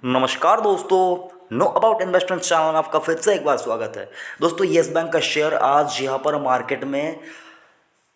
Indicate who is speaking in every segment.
Speaker 1: नमस्कार दोस्तों, know about investment channel में आपका फिर से एक बार स्वागत है। दोस्तों, यस बैंक का शेयर आज यहाँ पर मार्केट में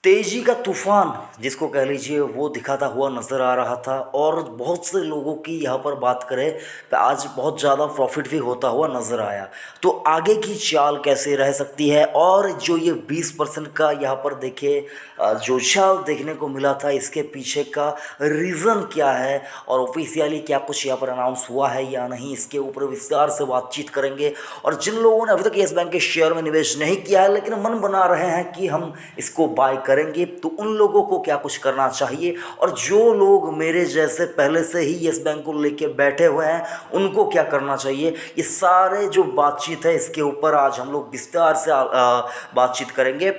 Speaker 1: तेजी का तूफान जिसको कह लीजिए वो दिखाता हुआ नज़र आ रहा था। और बहुत से लोगों की यहाँ पर बात करें तो आज बहुत ज़्यादा प्रॉफिट भी होता हुआ नज़र आया। तो आगे की चाल कैसे रह सकती है और जो ये 20% का यहाँ पर देखिए जो चाल देखने को मिला था, इसके पीछे का रीज़न क्या है और ऑफिशियली क्या कुछ यहाँ पर अनाउंस हुआ है या नहीं, इसके ऊपर विस्तार से बातचीत करेंगे। और जिन लोगों ने अभी तक येस बैंक के शेयर में निवेश नहीं किया है लेकिन मन बना रहे हैं कि हम इसको बाय करेंगे, तो उन लोगों को क्या कुछ करना चाहिए, और जो लोग मेरे जैसे पहले से ही येस बैंक को लेके बैठे हुए हैं उनको क्या करना चाहिए, ये सारे जो बातचीत है इसके ऊपर आज हम लोग विस्तार से बातचीत करेंगे।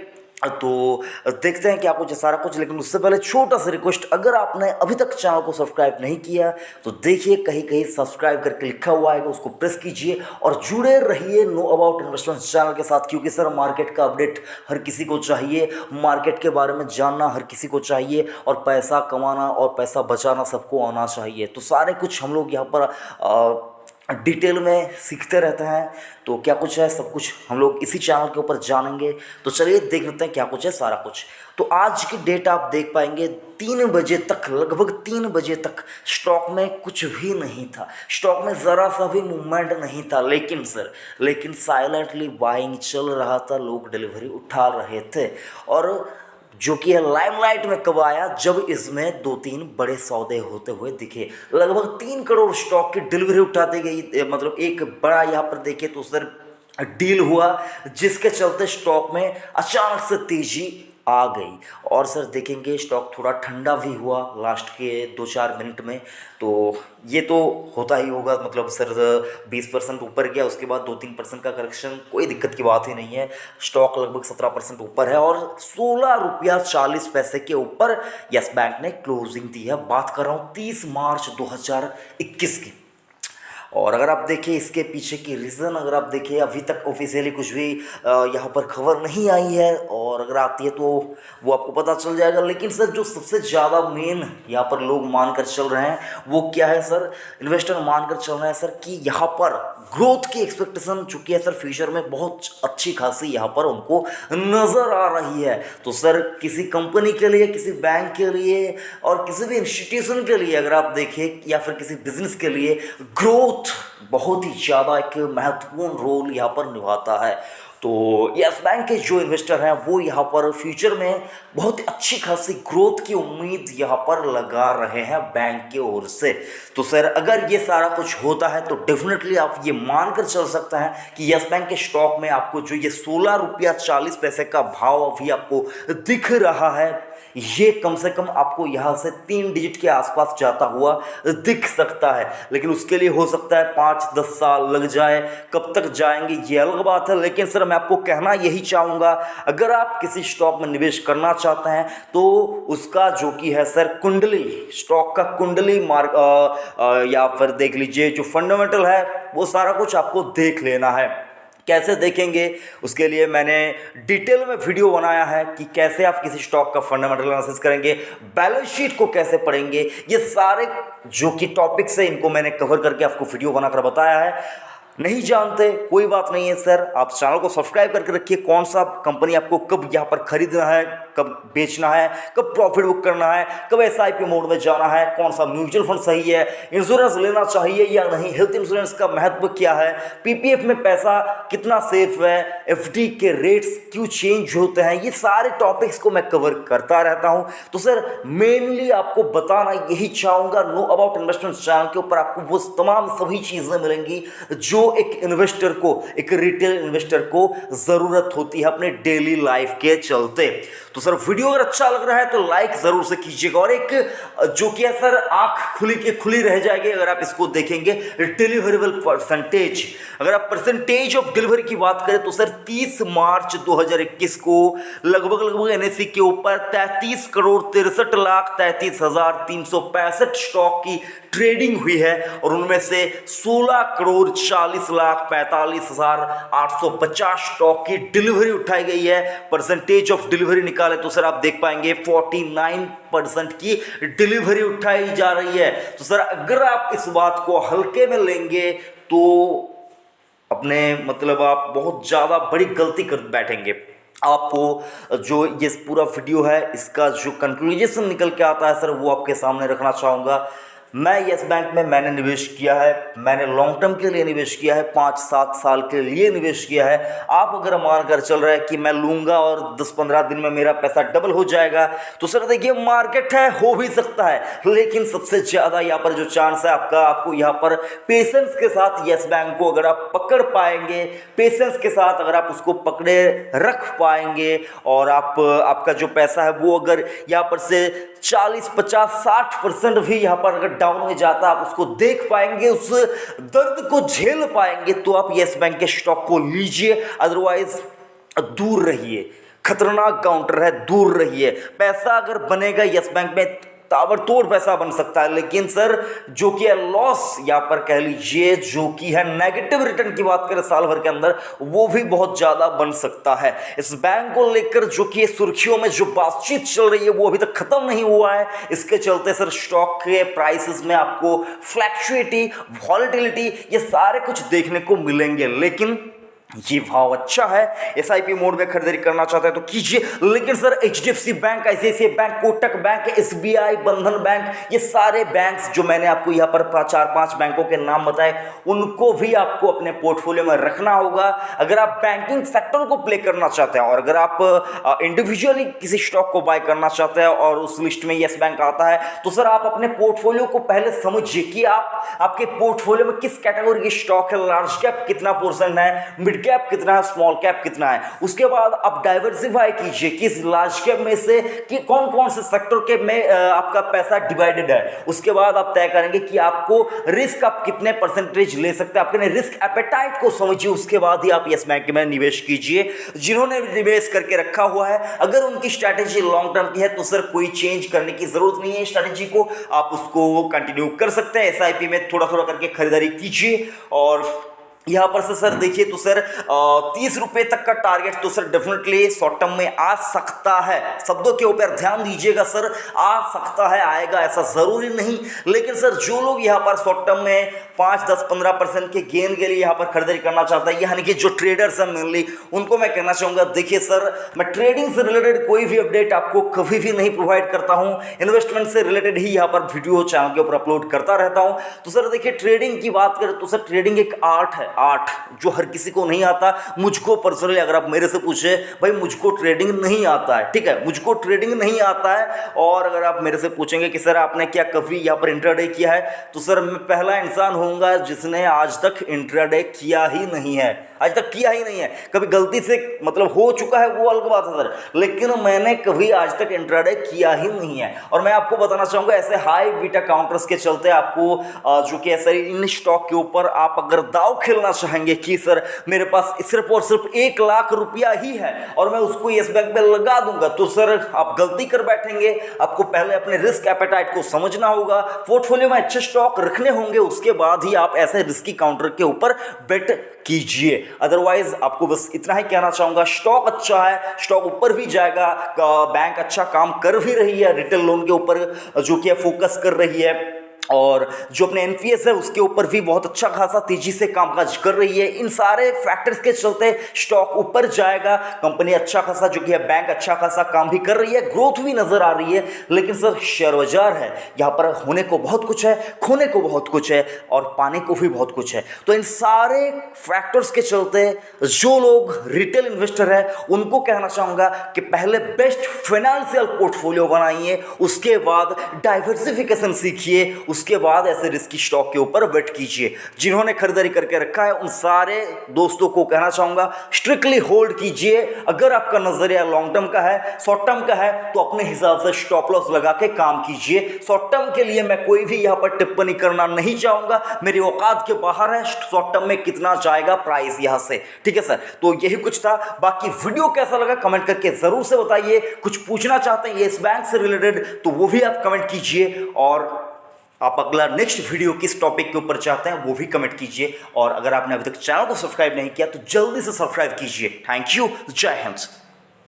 Speaker 1: तो देखते हैं क्या कुछ है सारा कुछ। लेकिन उससे पहले छोटा सा रिक्वेस्ट, अगर आपने अभी तक चैनल को सब्सक्राइब नहीं किया तो देखिए कहीं कहीं सब्सक्राइब करके लिखा हुआ है, उसको प्रेस कीजिए और जुड़े रहिए नो अबाउट इन्वेस्टमेंट चैनल के साथ। क्योंकि सर मार्केट का अपडेट हर किसी को चाहिए, मार्केट के बारे में जानना हर किसी को चाहिए, और पैसा कमाना और पैसा बचाना सबको आना चाहिए। तो सारे कुछ हम लोग यहाँ पर डिटेल में सीखते रहते हैं। तो क्या कुछ है सब कुछ हम लोग इसी चैनल के ऊपर जानेंगे। तो चलिए देख लेते हैं क्या कुछ है सारा कुछ। तो आज की डेट आप देख पाएंगे 3 बजे तक, लगभग 3 बजे तक स्टॉक में कुछ भी नहीं था, स्टॉक में ज़रा सा भी मूवमेंट नहीं था। लेकिन साइलेंटली बाइंग चल रहा था, लोग डिलीवरी उठा रहे थे। और जो कि है लाइमलाइट में कब आया, जब इसमें 2-3 बड़े सौदे होते हुए दिखे। लगभग 3 करोड़ स्टॉक की डिलीवरी उठा दी गई, मतलब एक बड़ा यहाँ पर देखे तो सर डील हुआ, जिसके चलते स्टॉक में अचानक से तेजी आ गई। और सर देखेंगे स्टॉक थोड़ा ठंडा भी हुआ लास्ट के 2-4 मिनट में। तो ये तो होता ही होगा, मतलब सर 20% ऊपर गया, उसके बाद 2-3% का करेक्शन, कोई दिक्कत की बात ही नहीं है। स्टॉक लगभग 17% ऊपर है और 16 रुपया 40 पैसे के ऊपर यस बैंक ने क्लोजिंग दी है। बात कर रहा हूँ 30 मार्च 2021 की। और अगर आप देखें इसके पीछे की रीज़न, अगर आप देखें अभी तक ऑफिशियली कुछ भी यहाँ पर खबर नहीं आई है, और अगर आती है तो वो आपको पता चल जाएगा। लेकिन सर जो सबसे ज़्यादा मेन यहाँ पर लोग मानकर चल रहे हैं वो क्या है सर, इन्वेस्टर मानकर चल रहे हैं सर कि यहाँ पर ग्रोथ की एक्सपेक्टेशन चुकी है सर, फ्यूचर में बहुत अच्छी खासी यहाँ पर उनको नज़र आ रही है। तो सर किसी कंपनी के लिए, किसी बैंक के लिए और किसी भी इंस्टीट्यूशन के लिए अगर आप देखें, या फिर किसी बिजनेस के लिए, ग्रोथ बहुत ही ज़्यादा एक महत्वपूर्ण रोल यहाँ पर निभाता है। तो यस बैंक के जो इन्वेस्टर हैं वो यहाँ पर फ्यूचर में बहुत अच्छी खासी ग्रोथ की उम्मीद यहाँ पर लगा रहे हैं बैंक की ओर से। तो सर अगर ये सारा कुछ होता है तो डेफिनेटली आप ये मानकर चल सकते हैं कि यस बैंक के स्टॉक में आपको जो ये 16 रुपया 40 पैसे का भाव अभी आपको दिख रहा है, ये कम से कम आपको यहाँ से 3 डिजिट के आसपास जाता हुआ दिख सकता है। लेकिन उसके लिए हो सकता है 5-10 साल लग जाए, कब तक जाएंगे ये अलग बात है। लेकिन सर मैं आपको कहना यही चाहूँगा, अगर आप किसी स्टॉक में निवेश करना चाहते हैं तो उसका जो कि है सर कुंडली, स्टॉक का कुंडली या फिर देख लीजिए जो फंडामेंटल है वो सारा कुछ आपको देख लेना है। कैसे देखेंगे उसके लिए मैंने डिटेल में वीडियो बनाया है कि कैसे आप किसी स्टॉक का फंडामेंटल एनालिसिस करेंगे, बैलेंस शीट को कैसे पढ़ेंगे, ये सारे जो कि टॉपिक्स है इनको मैंने कवर करके आपको वीडियो बनाकर बताया है। नहीं जानते कोई बात नहीं है सर, आप चैनल को सब्सक्राइब करके रखिए। कौन सा कंपनी आपको कब यहाँ पर खरीदना है, कब बेचना है, कब प्रॉफिट बुक करना है, कब एसआईपी मोड में जाना है, कौन सा म्यूचुअल फंड सही है, इंश्योरेंस लेना चाहिए या नहीं, हेल्थ इंश्योरेंस का महत्व क्या है, पीपीएफ में पैसा कितना सेफ है, एफडी के रेट्स क्यों चेंज होते हैं, ये सारे टॉपिक्स को मैं कवर करता रहता हूँ। तो सर मेनली आपको बताना यही चाहूँगा, नो अबाउट इन्वेस्टमेंट चैनल के ऊपर आपको वो तमाम सभी चीज़ें मिलेंगी जो एक इन्वेस्टर को, एक रिटेल इन्वेस्टर को जरूरत होती है अपने डेली लाइफ के चलते। तो सर वीडियो अगर अच्छा लग रहा है तो लाइक जरूर से कीजिएगा, और एक जो कि है सर आंख खुली के खुली रह जाएगी अगर आप इसको देखेंगे डिलीवरेबल परसेंटेज। अगर आप परसेंटेज ऑफ डिलीवरी की बात करें तो सर 30 मार्च 2021 को लगभग एनएसई के ऊपर 33 करोड़ 63 लाख 33,365 स्टॉक की ट्रेडिंग हुई है, और उनमें से 16 करोड़ 40 लाख 45,850 स्टॉक की डिलीवरी उठाई गई है। परसेंटेज ऑफ डिलीवरी निकाले है तो सर आप देख पाएंगे 49% की डिलीवरी उठाई जा रही है। तो सर अगर आप इस बात को हल्के में लेंगे तो अपने मतलब आप बहुत ज़्यादा बड़ी गलती कर बैठेंगे। आपको जो ये पूरा वीडियो है इसका जो कंक्लूजन निकल के आता है सर वो आपके सामने रखना चाहूँगा। मैं येस बैंक में मैंने निवेश किया है, मैंने लॉन्ग टर्म के लिए निवेश किया है, 5-7 साल के लिए निवेश किया है। आप अगर मान कर चल रहे हैं कि मैं लूँगा और 10-15 दिन में मेरा पैसा डबल हो जाएगा तो सर देखिए मार्केट है, हो भी सकता है, लेकिन सबसे ज़्यादा यहाँ पर जो चांस है आपको यहाँ पर पेशेंस के साथ येस बैंक को अगर आप पकड़ पाएंगे, पेशेंस के साथ अगर आप उसको पकड़े रख पाएंगे और आपका जो पैसा है वो अगर यहाँ पर से 40, 50, 60% भी यहाँ पर अगर डाउन में जाता आप उसको देख पाएंगे, उस दर्द को झेल पाएंगे तो आप येस बैंक के स्टॉक को लीजिए। अदरवाइज दूर रहिए, खतरनाक काउंटर है, दूर रहिए। पैसा अगर बनेगा येस बैंक में ताबड़तोड़ पैसा बन सकता है, लेकिन सर जो कि है लॉस यहाँ पर कह लीजिए, जो कि है नेगेटिव रिटर्न की बात करें साल भर के अंदर, वो भी बहुत ज़्यादा बन सकता है। इस बैंक को लेकर जो कि सुर्खियों में जो बातचीत चल रही है वो अभी तक खत्म नहीं हुआ है। इसके चलते सर स्टॉक के प्राइसेस में आपको फ्लैक्चुएटी, वॉलेटिलिटी ये सारे कुछ देखने को मिलेंगे, लेकिन ये भाव अच्छा है। एसआईपी मोड में खरीदारी करना चाहते हैं तो कीजिए, लेकिन sir HDFC bank, ICICI bank, Kotak bank, SBI, बंधन बैंक, ये सारे बैंक्स जो मैंने आपको यहाँ पर 4-5 बैंकों के नाम बताए उनको भी आपको अपने पोर्टफोलियो में रखना होगा अगर आप बैंकिंग सेक्टर को प्ले करना चाहते हैं। और अगर आप इंडिविजुअली किसी स्टॉक को बाय करना चाहते हैं और उस लिस्ट में येस बैंक आता है तो सर आप अपने पोर्टफोलियो को पहले समझिए कि आपके पोर्टफोलियो में किस कैटेगरी की स्टॉक है, लार्ज कैप कितना परसेंट है, मिड कैप कितना है, स्मॉल कैप कितना है। उसके बाद आप डाइवर्सिफाई कीजिए कि इस लार्ज कैप में से कि कौन कौन से सेक्टर के में आपका पैसा डिवाइडेड है। उसके बाद आप तय करेंगे कि आपको रिस्क आप कितने परसेंटेज ले सकते हैं, आपके रिस्क एपेटाइट को समझिए। उसके बाद ही आप येस बैंक में निवेश कीजिए। जिन्होंने निवेश करके रखा हुआ है अगर उनकी स्ट्रैटेजी लॉन्ग टर्म की है तो सर कोई चेंज करने की जरूरत नहीं है। स्ट्रैटेजी को आप उसको कंटिन्यू कर सकते हैं। एसआईपी में थोड़ा थोड़ा करके खरीदारी कीजिए। और यहाँ पर से सर देखिए तो सर 30 रुपये तक का टारगेट तो सर डेफिनेटली शॉर्ट टर्म में आ सकता है। शब्दों के ऊपर ध्यान दीजिएगा सर, आ सकता है, आएगा ऐसा ज़रूरी नहीं। लेकिन सर जो लोग यहाँ पर शॉर्ट टर्म में 5, 10, 15% के गेन के लिए यहाँ पर खरीदारी करना चाहता है, यानी कि जो ट्रेडर्स हैं मेनली, उनको मैं कहना चाहूँगा देखिए सर मैं ट्रेडिंग से रिलेटेड कोई भी अपडेट आपको कभी भी नहीं प्रोवाइड करता हूँ। इन्वेस्टमेंट से रिलेटेड ही यहाँ पर वीडियो चैनल के ऊपर अपलोड करता रहता हूँ। तो सर देखिए ट्रेडिंग की बात करें तो सर ट्रेडिंग एक आर्ट है, आर्ट जो हर किसी को नहीं आता। मुझको पर्सनली अगर आप मेरे से पूछे भाई मुझको ट्रेडिंग नहीं आता है, ठीक है, मुझको ट्रेडिंग नहीं आता है। और अगर आप मेरे से पूछेंगे कि सर आपने क्या कभी यहाँ पर इंट्राडे किया है तो सर मैं पहला इंसान होऊंगा जिसने आज तक इंट्राडे किया ही नहीं है, आज तक किया ही नहीं है। कभी गलती से मतलब हो चुका है वो अलग बात है सर, लेकिन मैंने कभी आज तक इंट्राडे किया ही नहीं है। और मैं आपको बताना चाहूँगा ऐसे हाई बीटा काउंटर्स के चलते आपको जो कि सर इन स्टॉक के ऊपर आप अगर दाव खेलना चाहेंगे कि सर मेरे पास सिर्फ और सिर्फ 1 लाख रुपया ही है और मैं उसको येस बैंक पे लगा दूंगा तो सर आप गलती कर बैठेंगे। आपको पहले अपने रिस्क एपेटाइट को समझना होगा, पोर्टफोलियो में अच्छे स्टॉक रखने होंगे, उसके बाद ही आप ऐसे रिस्की काउंटर के ऊपर बेट कीजिए। अदरवाइज आपको बस इतना ही कहना चाहूँगा, स्टॉक अच्छा है, स्टॉक ऊपर भी जाएगा, बैंक अच्छा काम कर भी रही है, रिटेल लोन के ऊपर जो कि फोकस कर रही है और जो अपने एनपीएस है उसके ऊपर भी बहुत अच्छा खासा तेजी से कामकाज कर रही है। इन सारे फैक्टर्स के चलते स्टॉक ऊपर जाएगा, कंपनी अच्छा खासा जो कि है बैंक अच्छा खासा काम भी कर रही है, ग्रोथ भी नजर आ रही है। लेकिन सर शेयर बाजार है, यहाँ पर होने को बहुत कुछ है, खोने को बहुत कुछ है और पाने को भी बहुत कुछ है। तो इन सारे फैक्टर्स के चलते जो लोग रिटेल इन्वेस्टर है उनको कहना चाहूँगा कि पहले बेस्ट फाइनेंशियल पोर्टफोलियो बनाइए, उसके बाद डाइवर्सिफिकेशन सीखिए, उसके बाद ऐसे रिस्की स्टॉक के ऊपर बेट कीजिए। जिन्होंने खरीदारी करके रखा है उन सारे दोस्तों को कहना चाहूँगा स्ट्रिक्टली होल्ड कीजिए। अगर आपका नजरिया लॉन्ग टर्म का है, शॉर्ट टर्म का है तो अपने हिसाब से स्टॉप लॉस लगा के काम कीजिए। शॉर्ट टर्म के लिए मैं कोई भी यहाँ पर टिप्पणी करना नहीं चाहूँगा, मेरी औकात के बाहर है शॉर्ट टर्म में कितना जाएगा प्राइस यहाँ से, ठीक है सर। तो यही कुछ था, बाकी वीडियो कैसा लगा कमेंट करके जरूर से बताइए। कुछ पूछना चाहते हैं येस बैंक से रिलेटेड तो वो भी आप कमेंट कीजिए और आप अगला नेक्स्ट वीडियो किस टॉपिक के ऊपर चाहते हैं वो भी कमेंट कीजिए। और अगर आपने अभी तक चैनल को सब्सक्राइब नहीं किया तो जल्दी से सब्सक्राइब कीजिए। थैंक यू, जय हिंद।